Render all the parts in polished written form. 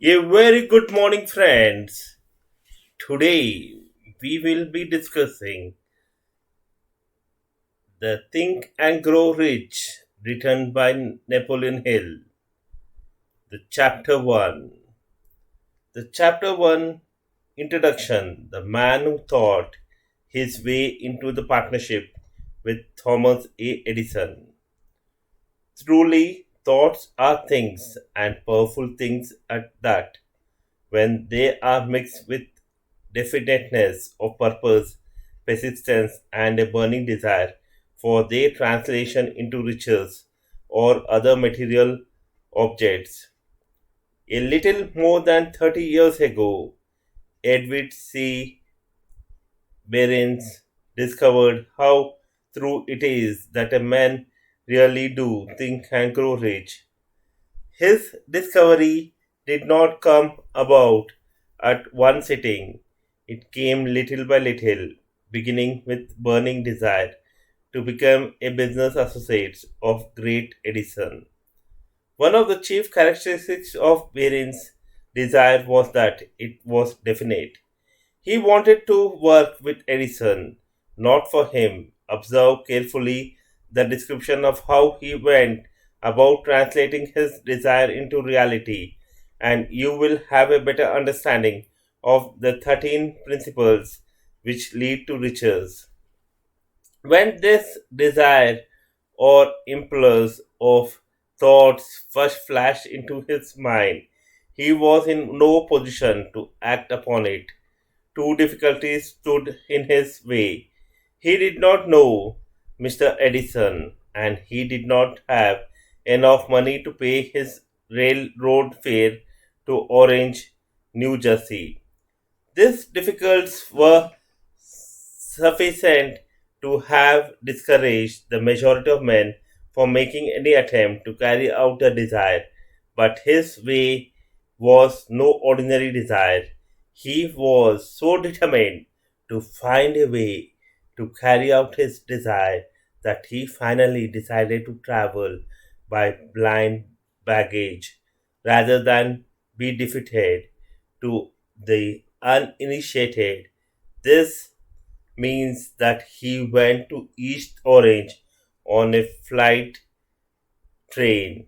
A very good morning, friends. Today we will be discussing The Think and Grow Rich, written by Napoleon Hill. The Chapter 1. The Chapter 1 Introduction. The man who thought his way into the partnership with Thomas A. Edison. Truly, thoughts are things, and powerful things at that, when they are mixed with definiteness of purpose, persistence, and a burning desire for their translation into riches or other material objects. A little more than 30 years ago, Edward C. Behrens discovered how true it is that a man really do think and grow rich. His discovery did not come about at one sitting. It came little by little, beginning with burning desire to become a business associate of great Edison. One of the chief characteristics of Barin's desire was that it was definite. He wanted to work with Edison, not for him. Observe carefully the description of how he went about translating his desire into reality, and you will have a better understanding of the 13 principles which lead to riches. When this desire or impulse of thoughts first flashed into his mind, he was in no position to act upon it. Two difficulties stood in his way. He did not know Mr. Edison, and he did not have enough money to pay his railroad fare to Orange, New Jersey. These difficulties were sufficient to have discouraged the majority of men from making any attempt to carry out the desire, but his way was no ordinary desire. He was so determined to find a way to carry out his desire that he finally decided to travel by blind baggage rather than be defeated to the uninitiated. This means that he went to East Orange on a flight train.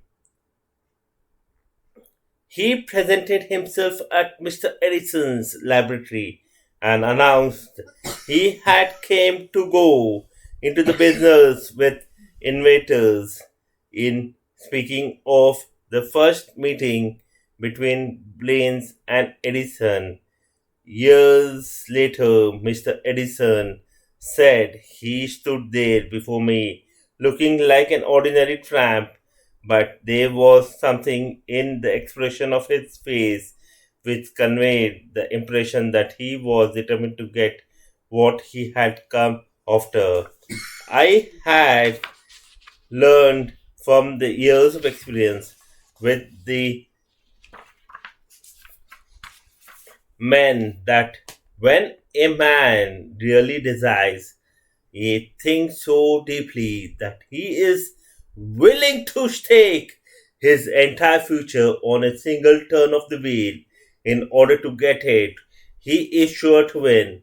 He presented himself at Mr. Edison's laboratory and announced he had came to go into the business with innovators. In speaking of the first meeting between Blaine and Edison, years later, Mr. Edison said he stood there before me looking like an ordinary tramp, but there was something in the expression of his face which conveyed the impression that he was determined to get what he had come after. I had learned from the years of experience with the men that when a man really desires a thing so deeply that he is willing to stake his entire future on a single turn of the wheel in order to get it, he is sure to win.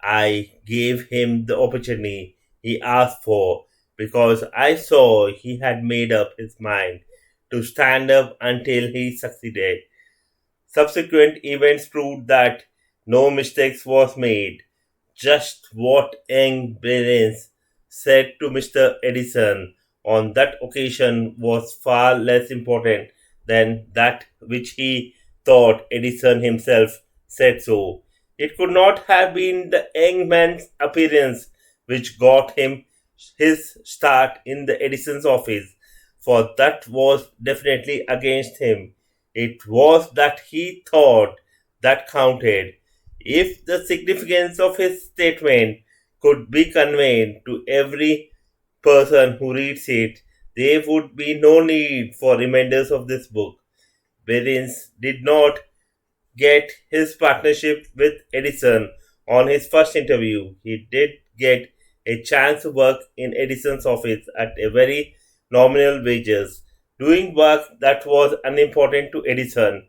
I gave him the opportunity he asked for because I saw he had made up his mind to stand up until he succeeded. Subsequent events proved that no mistakes was made. Just what young Berens said to Mr. Edison on that occasion was far less important than that which he thought Edison himself said so. It could not have been the young man's appearance which got him his start in the Edison's office, for that was definitely against him. It was that he thought that counted. If the significance of his statement could be conveyed to every person who reads it, there would be no need for reminders of this book. Berens did not get his partnership with Edison on his first interview. He did get a chance to work in Edison's office at a very nominal wages, doing work that was unimportant to Edison,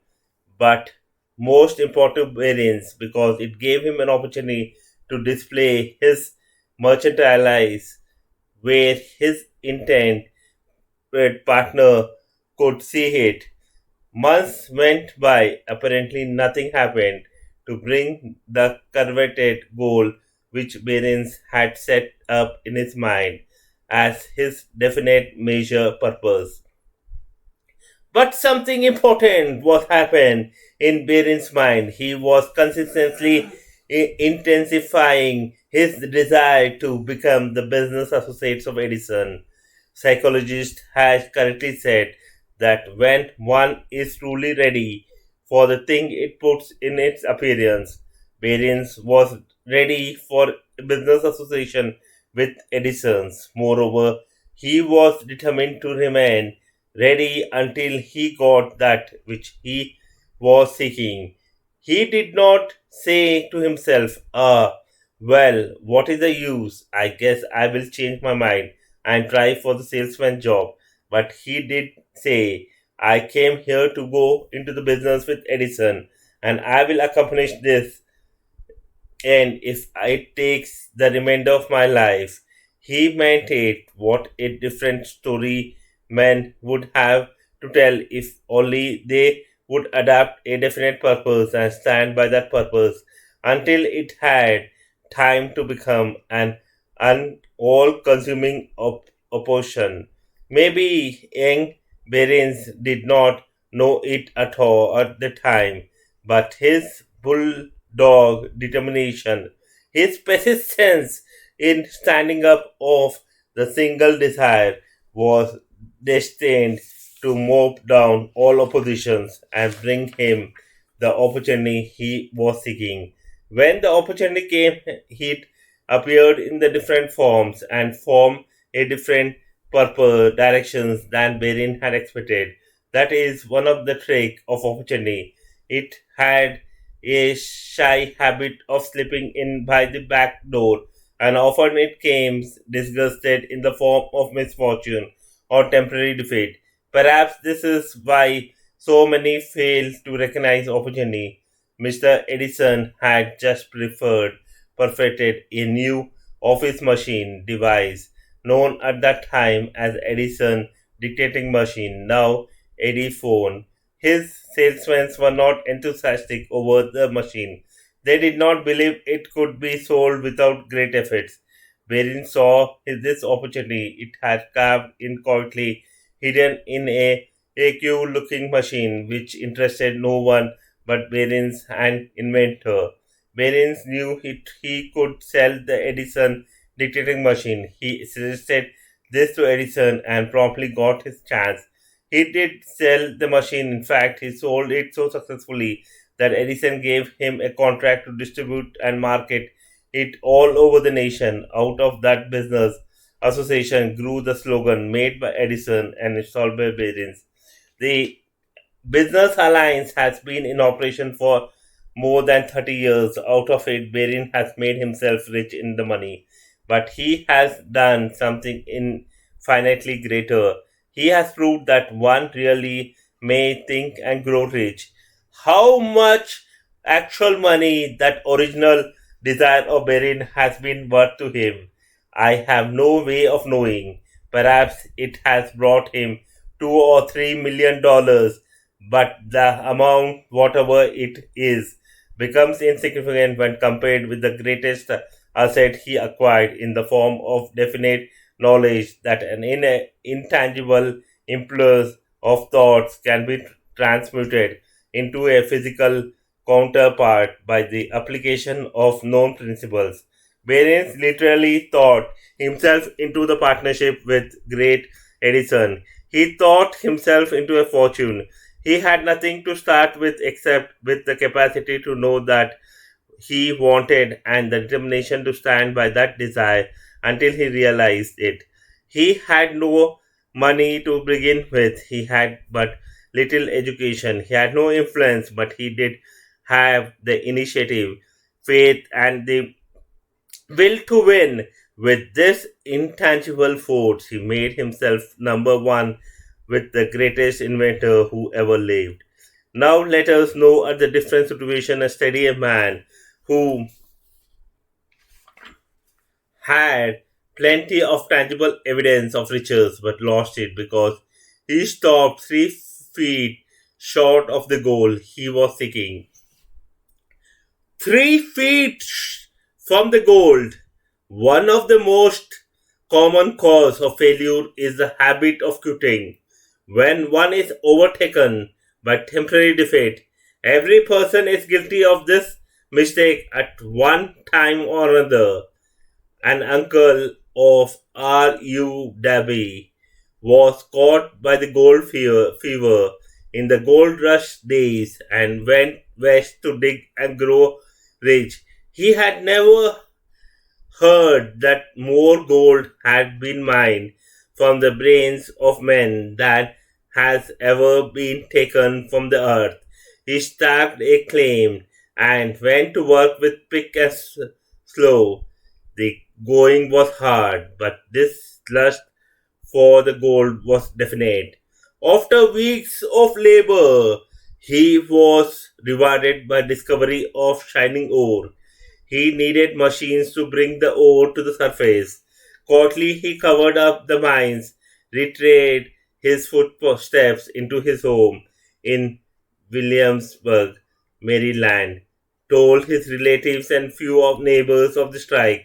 but most important variance because it gave him an opportunity to display his merchandise where his intent with partner could see it. Months went by, apparently nothing happened to bring the coveted goal which Behrens had set up in his mind as his definite major purpose. But something important was happened in Berin's mind. He was consistently intensifying his desire to become the business associates of Edison. Psychologist has correctly said that when one is truly ready for the thing it puts in its appearance, Barins was ready for business association with Edison's. Moreover, he was determined to remain ready until he got that which he was seeking. He did not say to himself, well, what is the use? I guess I will change my mind and try for the salesman job. But he did say, I came here to go into the business with Edison and I will accomplish this, and if it takes the remainder of my life. He meant it. What a different story men would have to tell if only they would adapt a definite purpose and stand by that purpose until it had time to become an all consuming opposition. Maybe young Berens did not know it at all at the time, but his bulldog determination, his persistence in standing up of the single desire was destined to mow down all oppositions and bring him the opportunity he was seeking. When the opportunity came, it appeared in the different forms and formed a different purpose directions than Berin had expected. That is one of the trick of opportunity. It had a shy habit of slipping in by the back door, and often it came disgusted in the form of misfortune or temporary defeat. Perhaps this is why so many fail to recognize opportunity. Mr. Edison had just perfected a new office machine device known at that time as Edison dictating machine, now Ediphone. His salesmen were not enthusiastic over the machine. They did not believe it could be sold without great efforts. Berin saw this opportunity. It had carved in quietly hidden in a AQ looking machine which interested no one but Berin's and inventor. Berins knew he could sell the Edison dictating machine. He suggested this to Edison and promptly got his chance. He did sell the machine. In fact, he sold it so successfully that Edison gave him a contract to distribute and market it all over the nation. Out of that business association grew the slogan made by Edison and installed by Berins. The Business Alliance has been in operation for more than 30 years. Out of it, Berin has made himself rich in the money. But he has done something infinitely greater. He has proved that one really may think and grow rich. How much actual money that original desire of Berin has been worth to him, I have no way of knowing. Perhaps it has brought him $2 or $3 million, but the amount, whatever it is, becomes insignificant when compared with the greatest asset he acquired in the form of definite knowledge that an intangible impulse of thoughts can be transmuted into a physical counterpart by the application of known principles. Behrens literally thought himself into the partnership with great Edison. He thought himself into a fortune. He had nothing to start with except with the capacity to know that he wanted and the determination to stand by that desire until he realized it. He had no money to begin with. He had but little education. He had no influence, but he did have the initiative, faith, and the will to win. With this intangible force, he made himself number one with the greatest inventor who ever lived. Now let us know at the different situation and study a man who had plenty of tangible evidence of riches but lost it because he stopped 3 feet short of the goal he was seeking. 3 feet from the goal. One of the most common cause of failure is the habit of quitting. When one is overtaken by temporary defeat, every person is guilty of this mistake at one time or another. An uncle of R.U. Dabby was caught by the fever in the gold rush days and went west to dig and grow rich. He had never heard that more gold had been mined from the brains of men than has ever been taken from the earth. He stacked a claim and went to work with pick and slow. The going was hard, but this lust for the gold was definite. After weeks of labor, he was rewarded by discovery of shining ore. He needed machines to bring the ore to the surface. Coldly he covered up the mines, retraced his footsteps into his home in Williamsburg, Maryland, told his relatives and few of neighbors of the strike.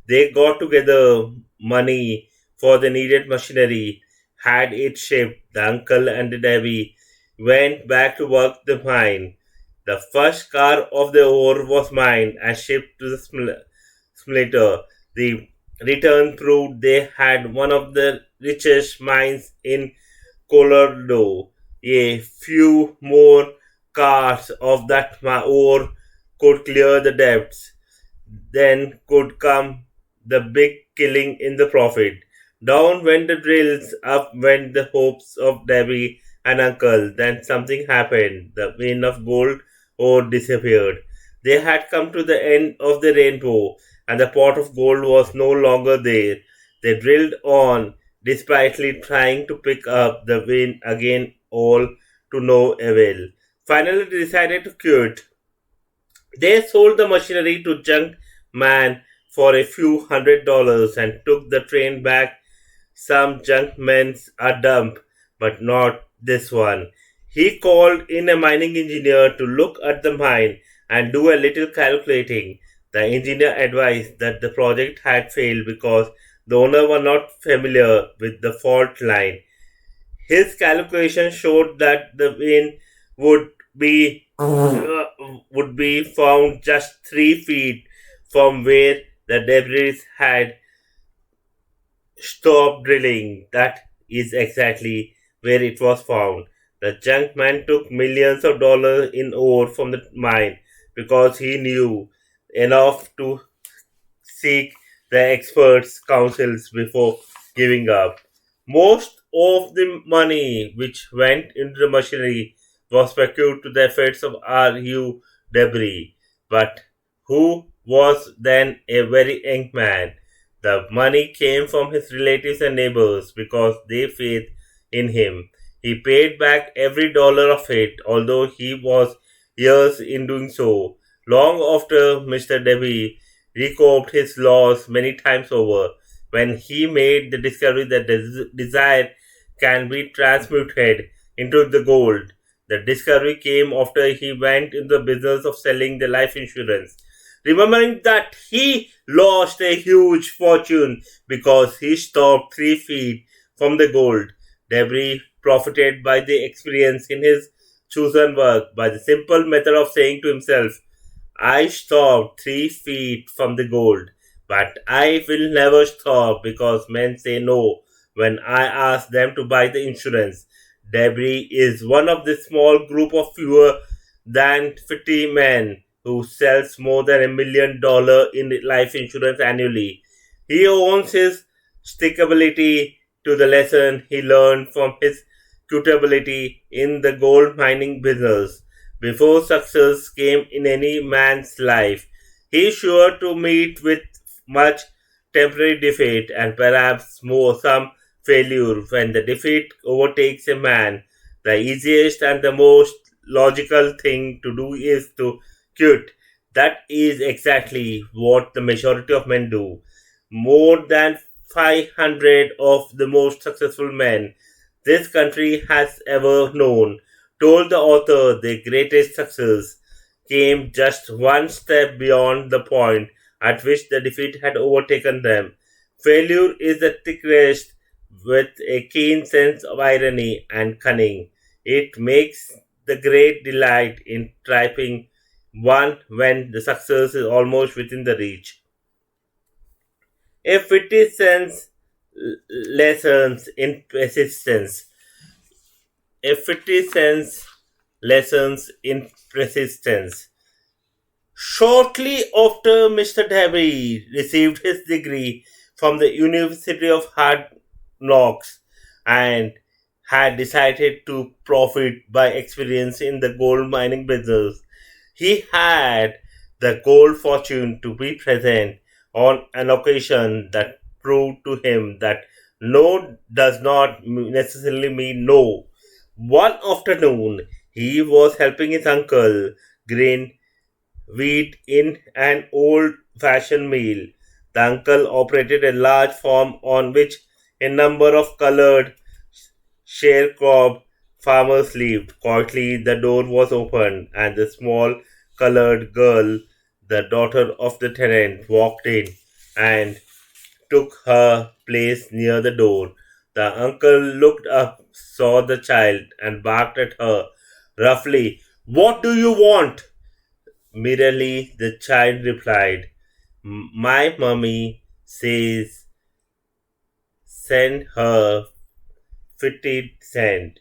They got together money for the needed machinery, had it shipped. The uncle and the Debbie went back to work the mine. The first car of the ore was mined and shipped to the smelter. The return proved they had one of the richest mines in Colorado. A few more cars of that ore could clear the debts. Then could come the big killing in the profit. Down went the drills, up went the hopes of Debbie and Uncle. Then something happened. The vein of gold ore disappeared. They had come to the end of the rainbow, and the pot of gold was no longer there. They drilled on, despitely trying to pick up the vein again, all to no avail. Finally, they decided to quit. They sold the machinery to junk man for a few $100 and took the train back. Some junk men's are dump, but not this one. He called in a mining engineer to look at the mine and do a little calculating. The engineer advised that the project had failed because the owner was not familiar with the fault line. His calculation showed that the vein would be would be found just 3 feet from where the debris had stopped drilling. That is exactly where it was found. The junk man took millions of dollars in ore from the mine because he knew enough to seek the experts' counsels before giving up. Most of the money which went into the machinery was procured to the effects of R.U. Debris, but who was then a very young man. The money came from his relatives and neighbors because they faith in him. He paid back every dollar of it, although he was years in doing so. Long after Mr. Debby recouped his loss many times over, when he made the discovery that the desire can be transmuted into the gold. The discovery came after he went into the business of selling the life insurance, remembering that he lost a huge fortune because he stopped 3 feet from the gold. Debris profited by the experience in his chosen work by the simple method of saying to himself, I stopped 3 feet from the gold, but I will never stop because men say no when I ask them to buy the insurance. Debris is one of the small group of fewer than 50 men who sells more than $1 million in life insurance annually. He owns his stickability to the lesson he learned from his quotability in the gold mining business. Before success came in any man's life, he is sure to meet with much temporary defeat and perhaps more some failure. When the defeat overtakes a man, the easiest and the most logical thing to do is to quit. That is exactly what the majority of men do. More than 500 of the most successful men this country has ever known told the author their greatest success came just one step beyond the point at which the defeat had overtaken them. Failure is the thickest with a keen sense of irony and cunning. It makes the great delight in tripping one when the success is almost within the reach. If it is sense lessons in persistence, if it is sense lessons in persistence. Shortly after Mr. Davy received his degree from the University of Hard Knocks and had decided to profit by experience in the gold mining business, he had the gold fortune to be present on an occasion that proved to him that no does not necessarily mean no. One afternoon, he was helping his uncle grind wheat in an old fashioned mill. The uncle operated a large farm on which a number of colored sharecrop farmers lived. Quietly, the door was opened, and the small colored girl, the daughter of the tenant, walked in and took her place near the door. The uncle looked up, saw the child, and barked at her roughly. What do you want? Merely the child replied, My mummy says send her 50 cent.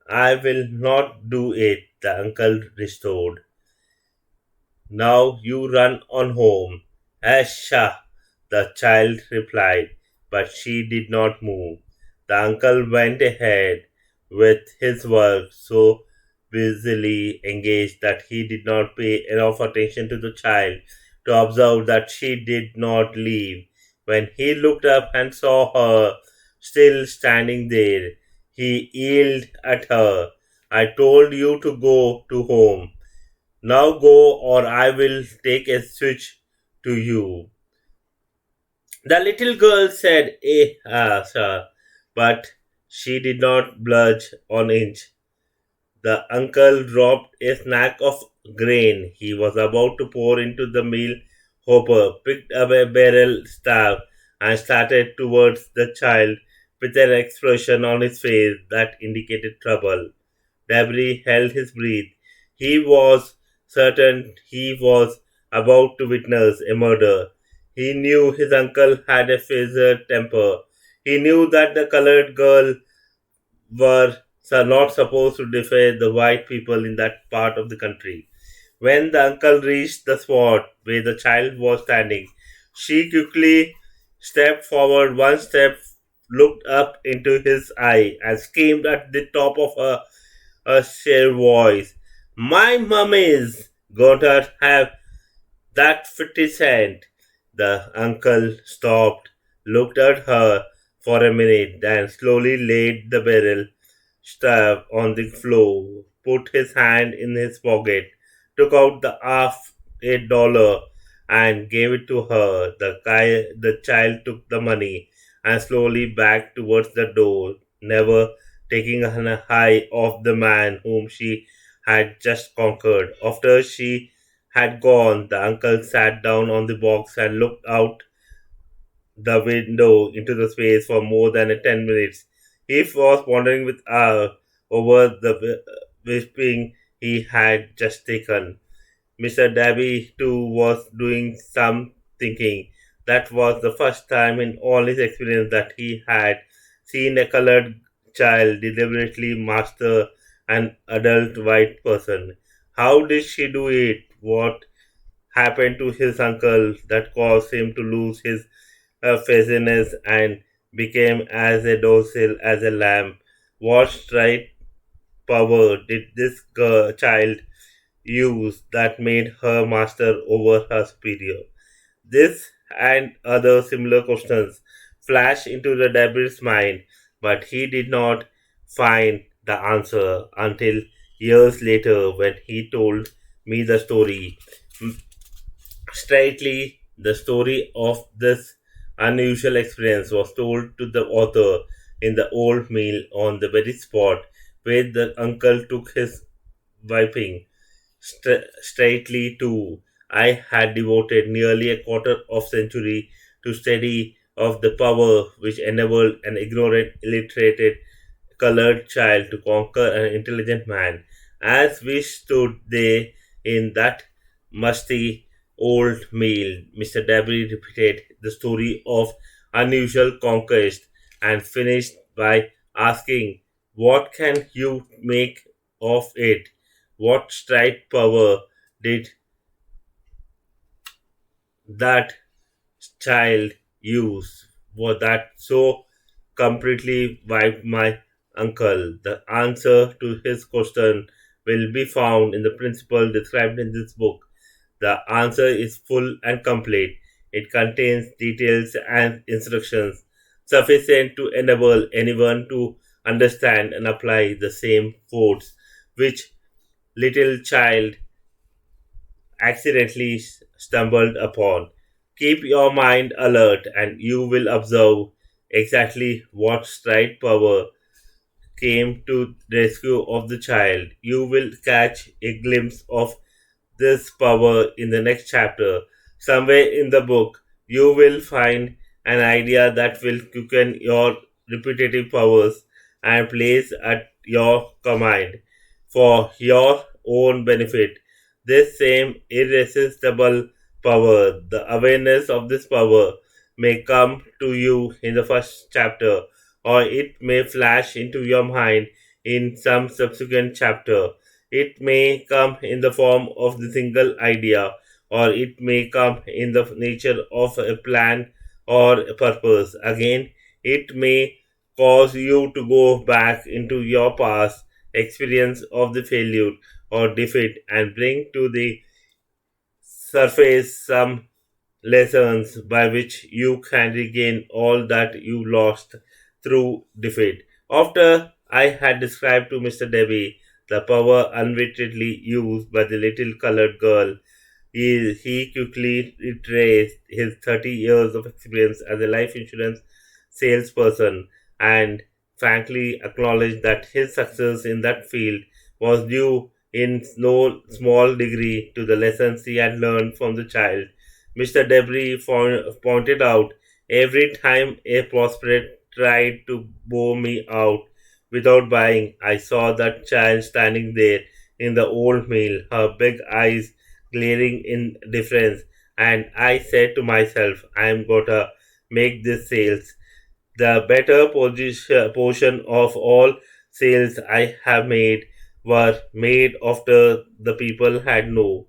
I will not do it, the uncle restored. Now you run on home. Asha, the child replied, but she did not move. The uncle went ahead with his work so busily engaged that he did not pay enough attention to the child to observe that she did not leave. When he looked up and saw her still standing there, he yelled at her, I told you to go to home. Now go, or I will take a switch to you. The little girl said, sir, but she did not budge an inch. The uncle dropped a snack of grain he was about to pour into the meal hopper, picked up a barrel staff, and started towards the child with an expression on his face that indicated trouble. Debris held his breath. He was certain he was about to witness a murder. He knew his uncle had a fierce temper. He knew that the colored girl were not supposed to defy the white people in that part of the country. When the uncle reached the spot where the child was standing, she quickly stepped forward one step, looked up into his eye, and screamed at the top of her shrill voice, My mummy's gonna have that 50 cent. The uncle stopped, looked at her for a minute, then slowly laid the barrel staff on the floor, put his hand in his pocket, took out the half $8 and gave it to her. The child took the money and slowly backed towards the door, never taking an eye off the man whom she had just conquered. After she had gone, the uncle sat down on the box and looked out the window into the space for more than 10 minutes. He was pondering with awe over the whipping he had just taken. Mr. Dabby, too, was doing some thinking. That was the first time in all his experience that he had seen a colored child deliberately master an adult white person. How did she do it? What happened to his uncle that caused him to lose his faithfulness and became as a docile as a lamb? What right power did this child use that made her master over her superior? This and other similar questions flashed into the devil's mind, but he did not find the answer until years later when he told me the story. Straightly, the story of this unusual experience was told to the author in the old mill on the very spot where the uncle took his wiping. Straightly too, I had devoted nearly a quarter of century to study of the power which enabled an ignorant, illiterate, colored child to conquer an intelligent man. As we stood there in that musty old mill, Mr. Dabby repeated the story of unusual conquest and finished by asking, "What can you make of it? What strike power did that child use was that so completely wiped my uncle?" The answer to his question will be found in the principle described in this book. The answer is full and complete. It contains details and instructions sufficient to enable anyone to understand and apply the same force which little child accidentally stumbled upon. Keep your mind alert and you will observe exactly what stride power came to rescue of the child. You will catch a glimpse of this power in the next chapter. Somewhere in the book, you will find an idea that will quicken your repetitive powers and place at your command for your own benefit. This same irresistible power, the awareness of this power, may come to you in the first chapter, or it may flash into your mind in some subsequent chapter. It may come in the form of the single idea, or it may come in the nature of a plan or a purpose. Again, it may cause you to go back into your past experience of the failure or defeat and bring to the surface some lessons by which you can regain all that you lost through defeat. After I had described to Mr. Devi the power unwittingly used by the little colored girl, he quickly retraced his 30 years of experience as a life insurance salesperson and frankly acknowledged that his success in that field was due in no small degree to the lessons he had learned from the child. Mr. Debris pointed out every time a prospect tried to bow me out without buying, I saw that child standing there in the old mill, her big eyes glaring in difference, and I said to myself, I'm gonna make this sales. The better portion of all sales I have made were made after the people had no.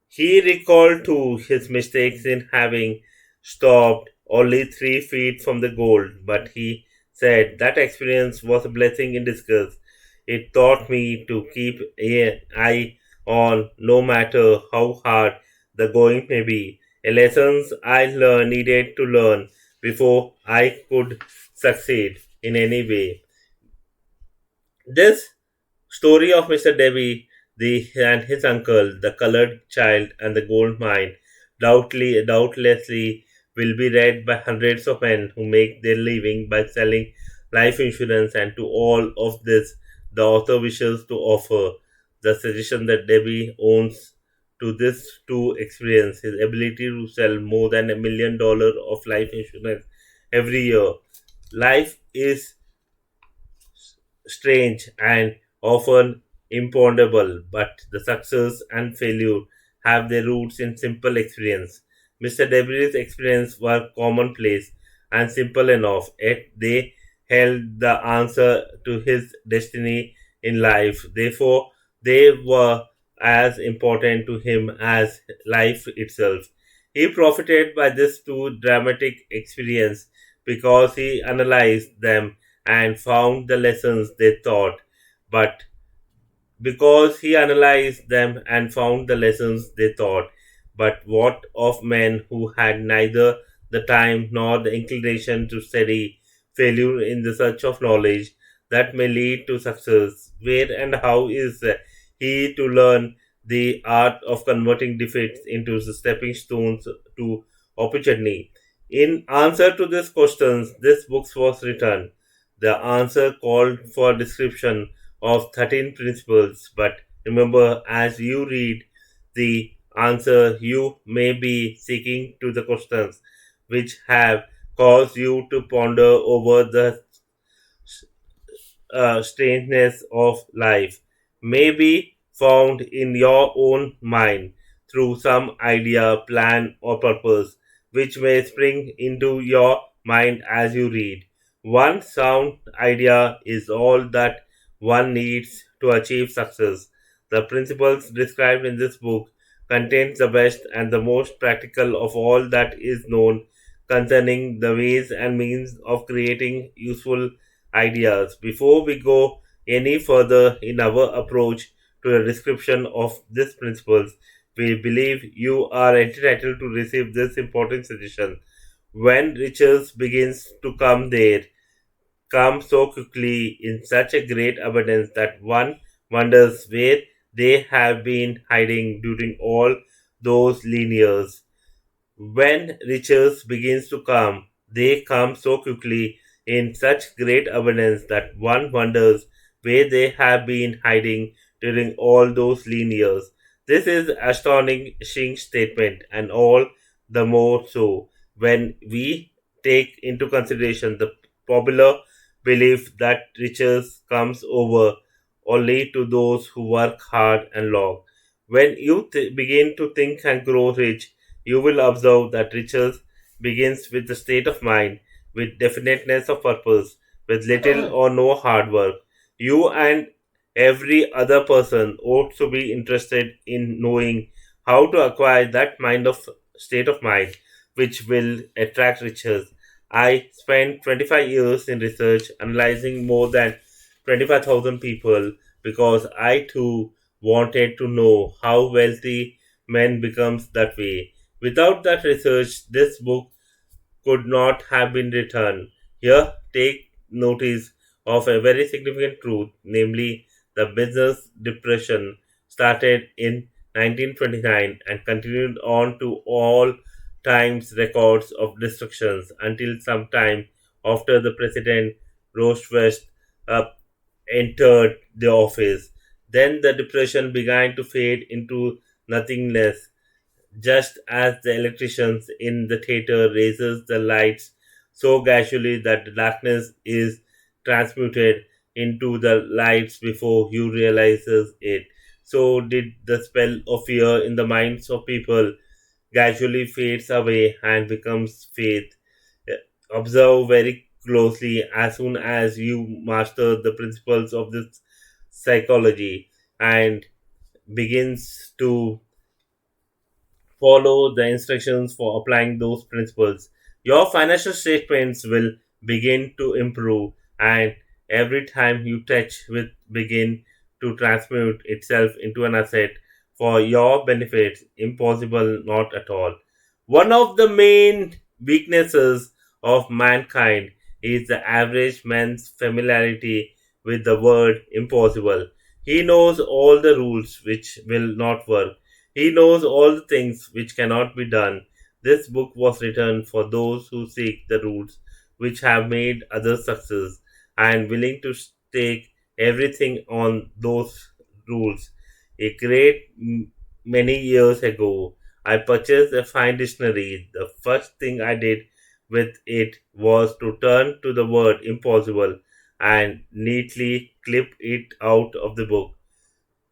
He recalled too his mistakes in having stopped only 3 feet from the goal, but he said that experience was a blessing in disguise. It taught me to keep an eye on no matter how hard the going may be. A lessons I needed to learn before I could succeed in any way. This story of Mr. Devi and his uncle, the colored child, and the gold mine, doubtlessly will be read by hundreds of men who make their living by selling life insurance, and to all of this, the author wishes to offer the suggestion that Debbie owns to this to experience his ability to sell more than $1 million of life insurance every year. Life is strange and often imponderable, but the success and failure have their roots in simple experience. Mr. Debris' experience were commonplace and simple enough, yet they held the answer to his destiny in life. Therefore, they were as important to him as life itself. He profited by this too dramatic experience because he analyzed them and found the lessons they taught, but because he analyzed them and found the lessons they taught. But what of men who had neither the time nor the inclination to study failure in the search of knowledge? that may lead to success. Where and how is he to learn the art of converting defeats into the stepping stones to opportunity? In answer to these questions, this book was written. The answer called for description of 13 principles, but remember, as you read the answer, you may be seeking to the questions which have caused you to ponder over the strangeness of life may be found in your own mind through some idea, plan, or purpose which may spring into your mind as you read. One sound idea is all that one needs to achieve success. The principles described in this book contains the best and the most practical of all that is known concerning the ways and means of creating useful ideas. Before we go any further in our approach to the description of these principles, we believe you are entitled to receive this important suggestion. When riches begins to come there, come so quickly in such a great abundance that one wonders where they have been hiding during all those lean years. When riches begins to come, they come so quickly in such great abundance that one wonders where they have been hiding during all those lean years. This is astonishing statement, and all the more so when we take into consideration the popular belief that riches comes over only to those who work hard and long. When you begin to think and grow rich, you will observe that riches begins with the state of mind, with definiteness of purpose, with little or no hard work. You and every other person ought to be interested in knowing how to acquire that mind of state of mind which will attract riches. I spent 25 years in research analyzing more than 25,000 people because I too wanted to know how wealthy men becomes that way. Without that research, this book could not have been written. Here, take notice of a very significant truth, namely, the business depression started in 1929 and continued on to all times records of destructions until some time after the President Roosevelt uh, entered the office. Then the depression began to fade into nothingness just as the electricians in the theater raises the lights so gradually that the darkness is transmuted into the lights before you realizes it. So did the spell of fear in the minds of people gradually fades away and becomes faith. Observe very closely as soon as you master the principles of this psychology and begins to follow the instructions for applying those principles. Your financial statements will begin to improve, and every time you touch with begin to transmute itself into an asset for your benefit. Impossible, not at all. One of the main weaknesses of mankind is the average man's familiarity with the word impossible. He knows all the rules which will not work. He knows all the things which cannot be done. This book was written for those who seek the roots which have made others success and willing to stake everything on those rules. A many years ago, I purchased a fine dictionary. The first thing I did with it was to turn to the word impossible and neatly clip it out of the book.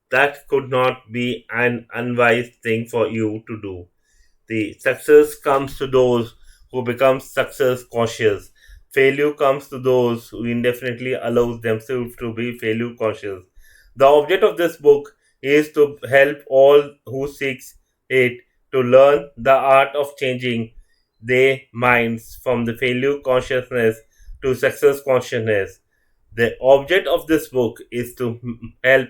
That could not be an unwise thing for you to do. The success comes to those who become success cautious. Failure comes to those who indefinitely allows themselves to be failure cautious. The object of this book is to help all who seeks it to learn the art of changing their minds from the failure consciousness to success consciousness. The object of this book is to help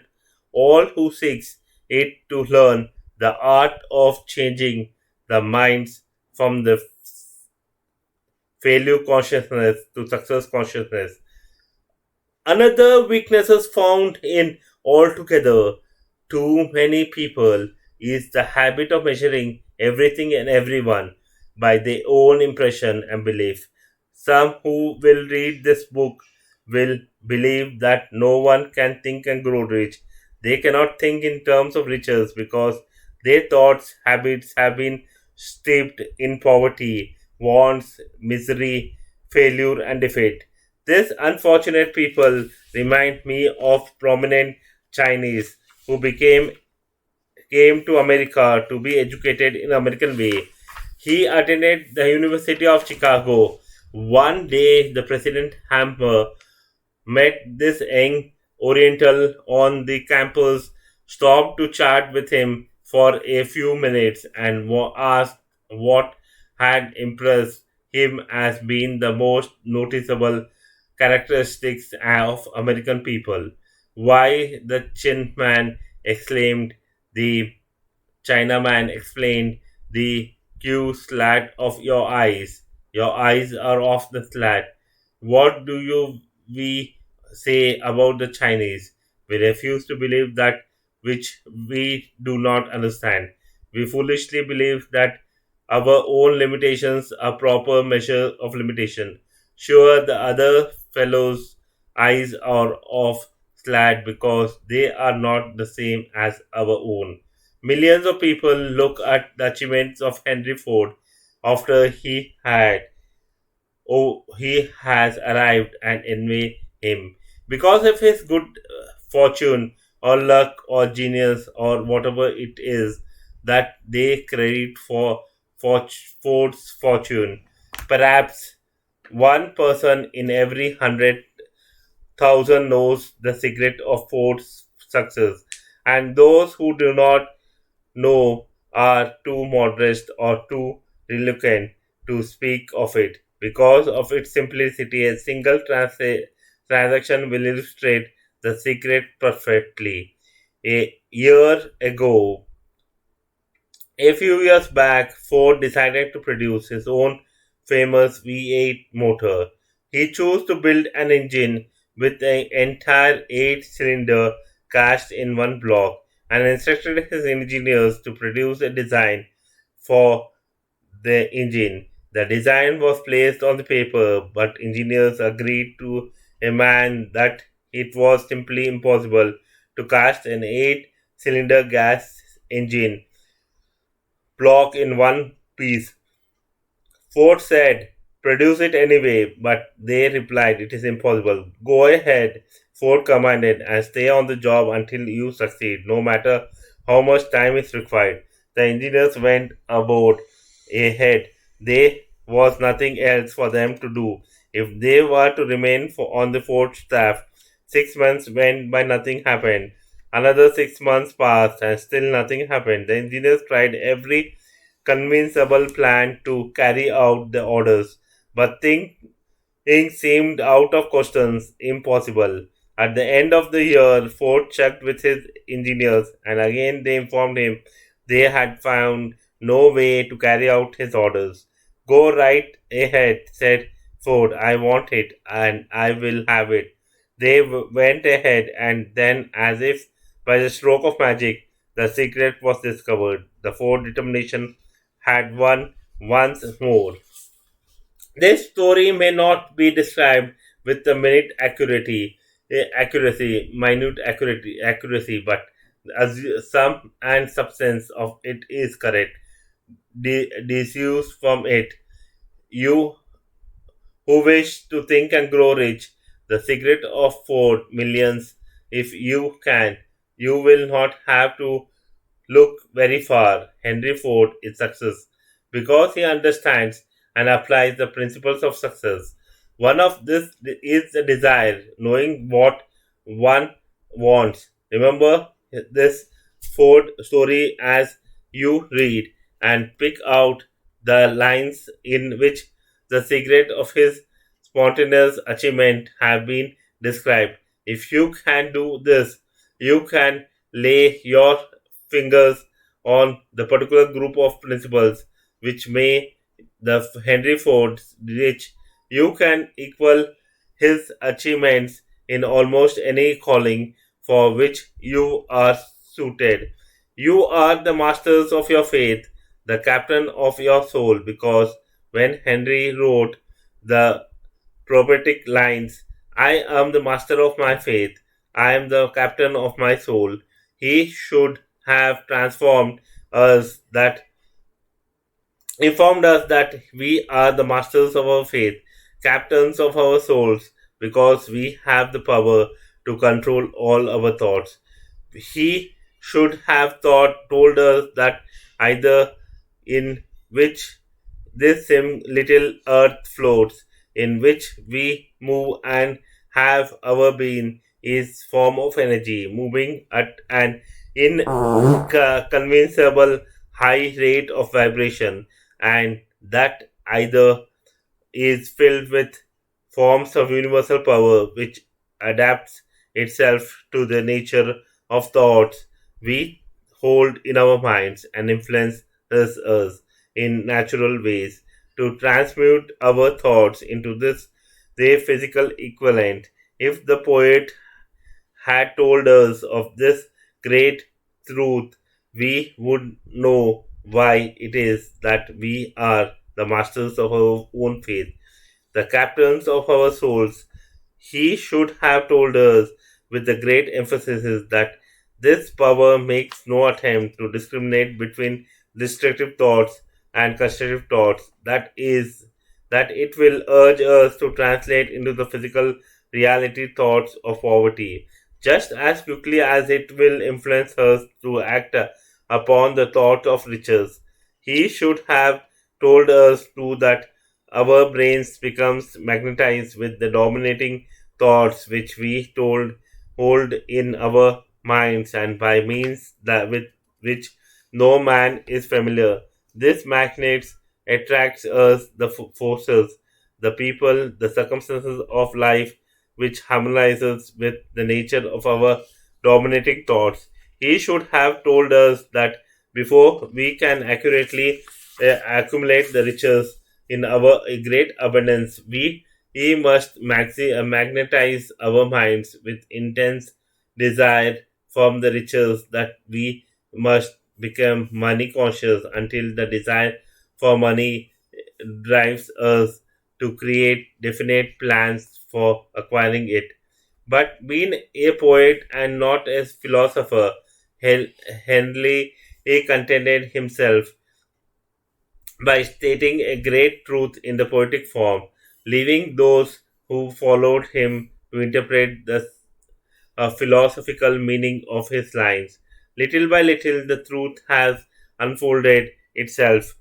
all who seeks it to learn the art of changing the minds from the failure consciousness to success consciousness. Another weakness is found in altogether too many people is the habit of measuring everything and everyone by their own impression and belief. Some who will read this book will believe that no one can think and grow rich. They cannot think in terms of riches because their thoughts, habits have been steeped in poverty, wants, misery, failure, and defeat. These unfortunate people remind me of prominent Chinese who came to America to be educated in American way. He attended the University of Chicago. One day, the president Hamper met this young Oriental on the campus, stopped to chat with him for a few minutes, and asked what had impressed him as being the most noticeable characteristics of American people. Why the Chin man exclaimed, the Chinaman explained, the Q slat of your eyes. Your eyes are off the slat. What do you we say about the Chinese? We refuse to believe that which we do not understand. We foolishly believe that our own limitations are proper measure of limitation. Sure, the other fellows' eyes are off slat because they are not the same as our own. Millions of people look at the achievements of Henry Ford after he has arrived and envy him because of his good fortune or luck or genius or whatever it is that they credit for Ford's fortune. Perhaps one person in every 100,000 knows the secret of Ford's success, and those who do not know are too modest or too reluctant to speak of it. Because of its simplicity, a single transaction will illustrate the secret perfectly. A year ago, a few years back, Ford decided to produce his own famous V8 motor. He chose to build an engine with an entire 8 cylinder cast in one block and instructed his engineers to produce a design for the engine. The design was placed on the paper, but engineers agreed to a man that it was simply impossible to cast an 8 cylinder gas engine block in one piece. Ford said, produce it anyway, but they replied, it is impossible. Go ahead, Ford commanded, and stay on the job until you succeed, no matter how much time is required. The engineers went aboard ahead. There was nothing else for them to do. If they were to remain on the Ford staff, 6 months went by, nothing happened. Another 6 months passed, and still nothing happened. The engineers tried every convincible plan to carry out the orders, but things seemed out of questions, impossible. At the end of the year, Ford checked with his engineers, and again they informed him they had found no way to carry out his orders. Go right ahead, said Ford. I want it, and I will have it. They went ahead, and then, as if by the stroke of magic, the secret was discovered. The Ford determination had won once more. This story may not be described with the minute accuracy, but as some and substance of it is correct. Disuse from it. You who wish to think and grow rich, the secret of 4 millions, if you can, you will not have to look very far. Henry Ford is success because he understands and applies the principles of success. One of this is the desire, knowing what one wants. Remember this Ford story as you read and pick out the lines in which the secret of his spontaneous achievement have been described. If you can do this, you can lay your fingers on the particular group of principles which may the Henry Ford's reach. You can equal his achievements in almost any calling for which you are suited. You are the masters of your faith, the captain of your soul, because when Henry wrote the prophetic lines, I am the master of my faith, I am the captain of my soul, he should have transformed us that informed us that we are the masters of our faith, captains of our souls, because we have the power to control all our thoughts. He should have told us that either in which this same little earth floats, in which we move and have our being, is form of energy moving at an inconceivable high rate of vibration, and that either is filled with forms of universal power which adapts itself to the nature of thoughts we hold in our minds and influences us in natural ways to transmute our thoughts into this their physical equivalent. If the poet had told us of this great truth, we would know why it is that we are the masters of our own faith, the captains of our souls. He should have told us with the great emphasis that this power makes no attempt to discriminate between destructive thoughts and constructive thoughts. That is, that it will urge us to translate into the physical reality thoughts of poverty, just as quickly as it will influence us to act upon the thought of riches. He should have told us too that our brains becomes magnetized with the dominating thoughts which we told hold in our minds and by means that with which no man is familiar. This magnet attracts us the forces, the people, the circumstances of life which harmonizes with the nature of our dominating thoughts. He should have told us that before we can accurately accumulate the riches in our great abundance, we must magnetize our minds with intense desire from the riches that we must become money conscious until the desire for money drives us to create definite plans for acquiring it. But being a poet and not a philosopher, Henley he contented himself by stating a great truth in the poetic form, leaving those who followed him to interpret the philosophical meaning of his lines. Little by little, the truth has unfolded itself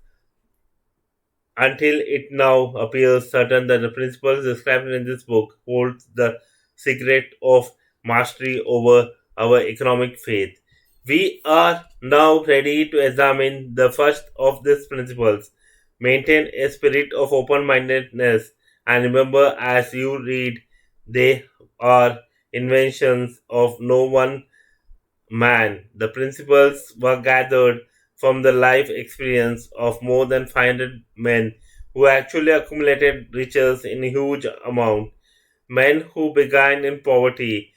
until it now appears certain that the principles described in this book hold the secret of mastery over our economic faith. We are now ready to examine the first of these principles. Maintain a spirit of open mindedness and remember as you read, they are inventions of no one man. The principles were gathered from the life experience of more than 500 men who actually accumulated riches in huge amount. Men who began in poverty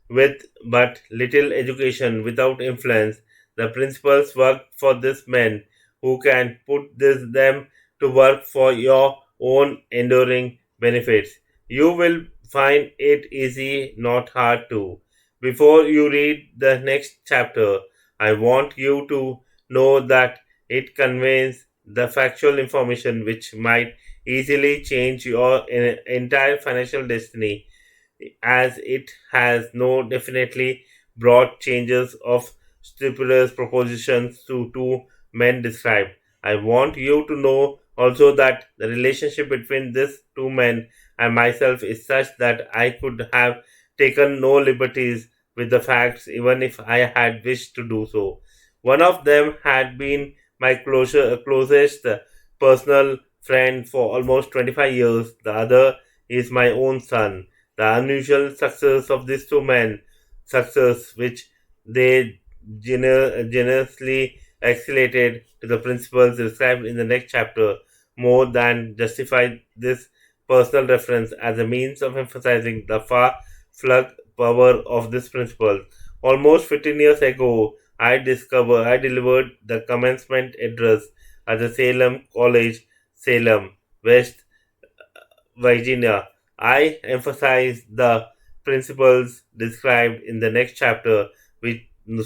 with but little education without influence. The principles work for these men who can put them to work for your own enduring benefits. You will find it easy, not hard to. Before you read the next chapter, I want you to know that it conveys the factual information which might easily change your entire financial destiny as it has no definitely brought changes of stupendous propositions to two men described. I want you to know also that the relationship between these two men and myself is such that I could have taken no liberties with the facts even if I had wished to do so. One of them had been my closest personal friend for almost 25 years, the other is my own son. The unusual success of these two men, success which they generously accelerated to the principles described in the next chapter, more than justified this personal reference as a means of emphasizing the far-flung power of this principle. Almost 15 years ago, I delivered the commencement address at the Salem College, Salem, West Virginia. I emphasize the principles described in the next chapter with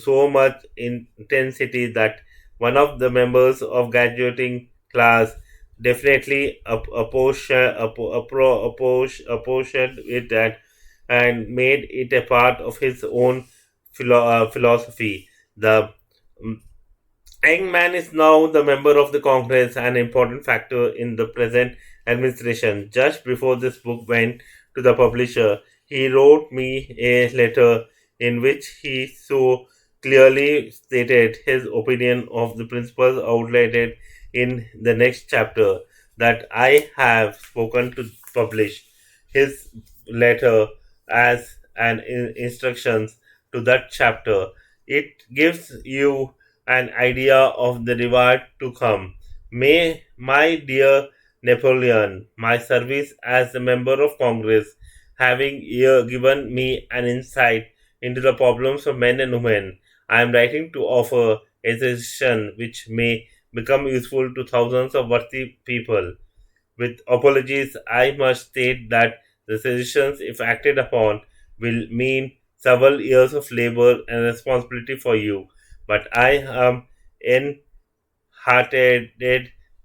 so much intensity that one of the members of graduating class definitely opposed it and made it a part of his own philosophy. The Young Man is now the member of the Congress, an important factor in the present administration. Just before this book went to the publisher, he wrote me a letter in which he so clearly stated his opinion of the principles outlined in the next chapter that I have spoken to publish his letter as an instructions to that chapter. It gives you an idea of the reward to come. May my dear Napoleon, my service as a member of Congress, having given me an insight into the problems of men and women, I am writing to offer a suggestion which may become useful to thousands of worthy people. With apologies, I must state that the suggestions, if acted upon, will mean several years of labor and responsibility for you. But I am hearted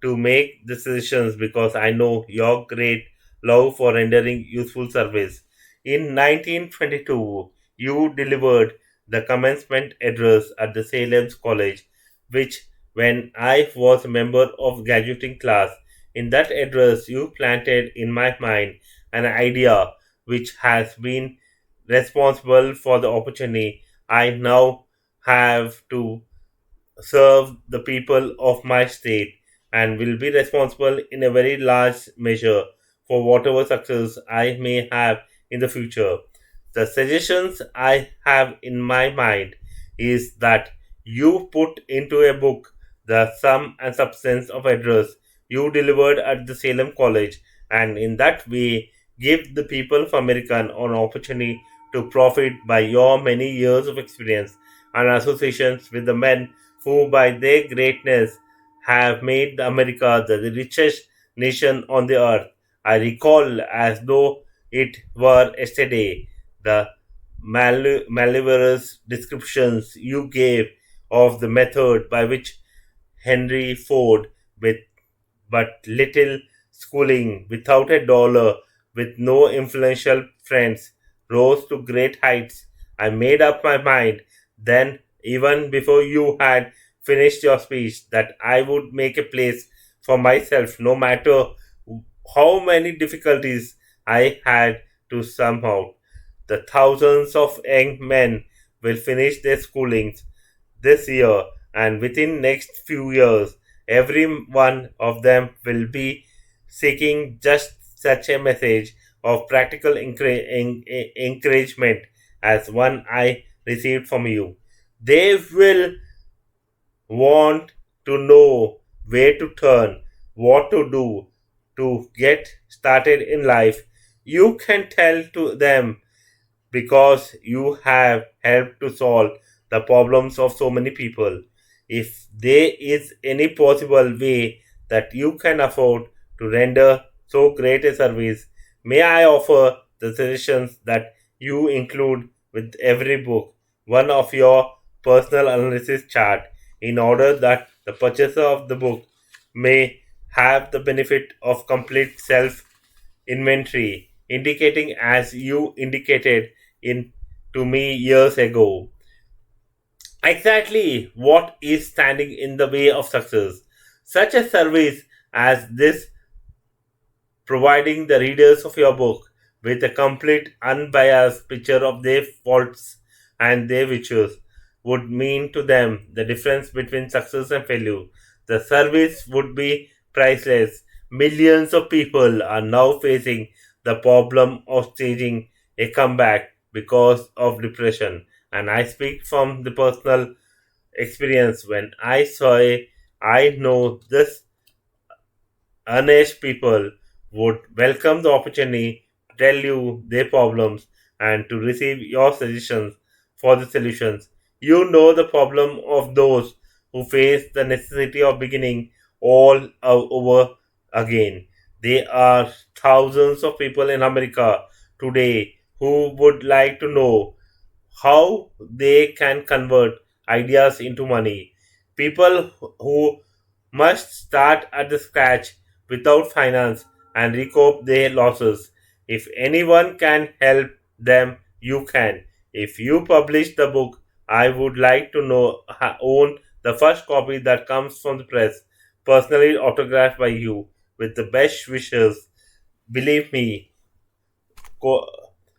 to make decisions because I know your great love for rendering useful service. In 1922, you delivered the commencement address at the Salem's College, which, when I was a member of graduating class, in that address you planted in my mind an idea which has been responsible for the opportunity I now have to serve the people of my state and will be responsible in a very large measure for whatever success I may have in the future. The suggestions I have in my mind is that you put into a book the sum and substance of address you delivered at the Salem College, and in that way give the people of America an opportunity to profit by your many years of experience and associations with the men who, by their greatness, have made America the richest nation on the earth. I recall as though it were yesterday the malicious descriptions you gave of the method by which Henry Ford, with but little schooling, without a dollar, with no influential friends, rose to great heights. I made up my mind then, even before you had finished your speech, that I would make a place for myself no matter how many difficulties I had to somehow. The thousands of young men will finish their schoolings this year, and within next few years every one of them will be seeking just such a message of practical encouragement as one I received from you. They will want to know where to turn, what to do to get started in life. You can tell to them because you have helped to solve the problems of so many people. If there is any possible way that you can afford to render so great a service, may I offer the suggestions that you include with every book one of your personal analysis chart in order that the purchaser of the book may have the benefit of complete self inventory, indicating as you indicated in to me years ago exactly what is standing in the way of success. Such a service as this, providing the readers of your book with a complete unbiased picture of their faults and their virtues, would mean to them the difference between success and failure. The service would be priceless. Millions of people are now facing the problem of staging a comeback because of depression. And I speak from the personal experience when I saw it. I know this earnest people would welcome the opportunity to tell you their problems and to receive your suggestions for the solutions. You know the problem of those who face the necessity of beginning all over again. There are thousands of people in America today who would like to know how they can convert ideas into money. People who must start at the scratch without finance and recoup their losses. If anyone can help them, you can. If you publish the book, I would like to know own the first copy that comes from the press, personally autographed by you, with the best wishes. Believe me, co-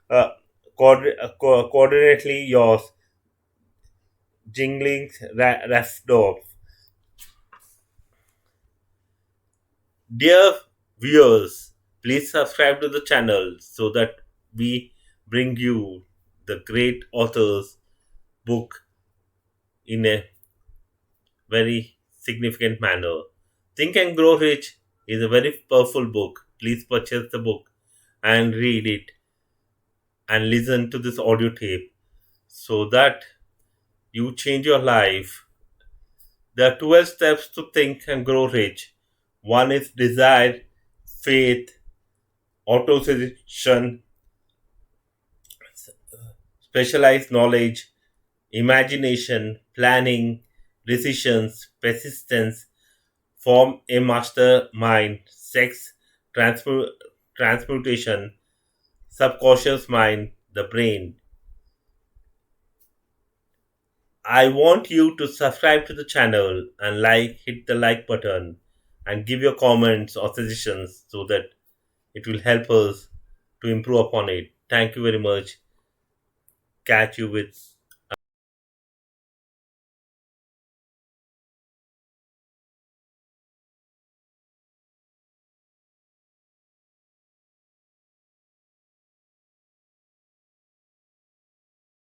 uh, coordinately yours, Jingling Rafdorf. Dear viewers, please subscribe to the channel so that we bring you the great author's book in a very significant manner. Think and Grow Rich is a very powerful book. Please purchase the book and read it and listen to this audio tape so that you change your life. There are 12 steps to think and grow rich. One is desire, faith, autosuggestion, specialized knowledge, imagination, planning, decisions, persistence, form a mastermind, sex, transmu- transmutation, subconscious mind, the brain. I want you to subscribe to the channel and hit the like button and give your comments or suggestions so that it will help us to improve upon it. Thank you very much. Catch you with